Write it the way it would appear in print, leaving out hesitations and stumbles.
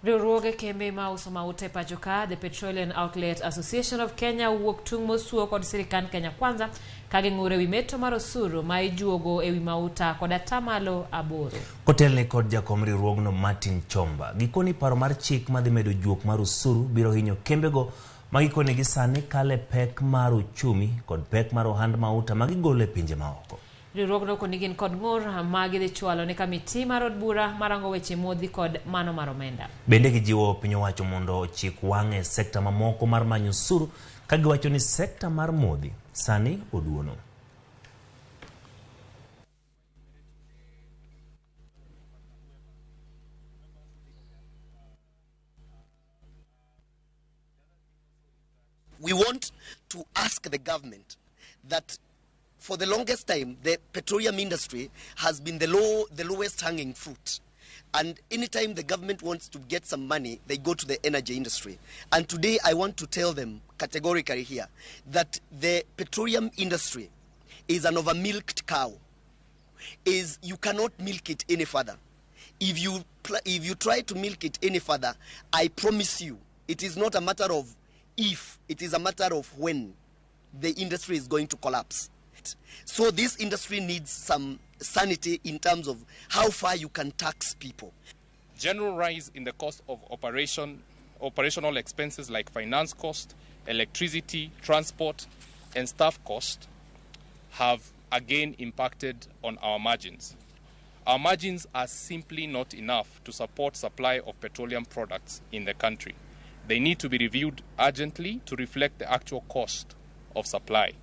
Ramogi Kembe mauta pachoka, the Petroleum Outlet Association of Kenya wuok tung mosuo kod sirikand Kenya Kwanza kageng'ure wi meto mar osuru ma juogo ewi mauta kod atamalo 8. Kotelne kod jakom riwruogno Martin Chomba gikoni paro mar chik madhi medo juok mar osuru biro hinyo kembego magikone gi sani kale pek mar uchumi kod pek mar ohand mauta magigolo e pinje maoko. Riwruogno konigin kod ng'ur magidhi chwalo ne kamiti mar od bura marango weche modhi kod mano mar omenda. Bende gijiwo piny owacho mondo chik wang'e sekta mamoko mar manyo osuru kagiwacho ni sekta mar modhi sani oduono. We want to ask the government that for the longest time, the petroleum industry has been the lowest hanging fruit. And anytime the government wants to get some money, they go to the energy industry. And today I want to tell them categorically here that the petroleum industry is an over-milked cow. You cannot milk it any further. If you try to milk it any further, I promise you, it is not a matter of if, it is a matter of when the industry is going to collapse. So this industry needs some sanity in terms of how far you can tax people. General rise in the cost of operational expenses like finance cost, electricity, transport, and staff cost have again impacted on our margins. Our margins are simply not enough to support supply of petroleum products in the country. They need to be reviewed urgently to reflect the actual cost of supply.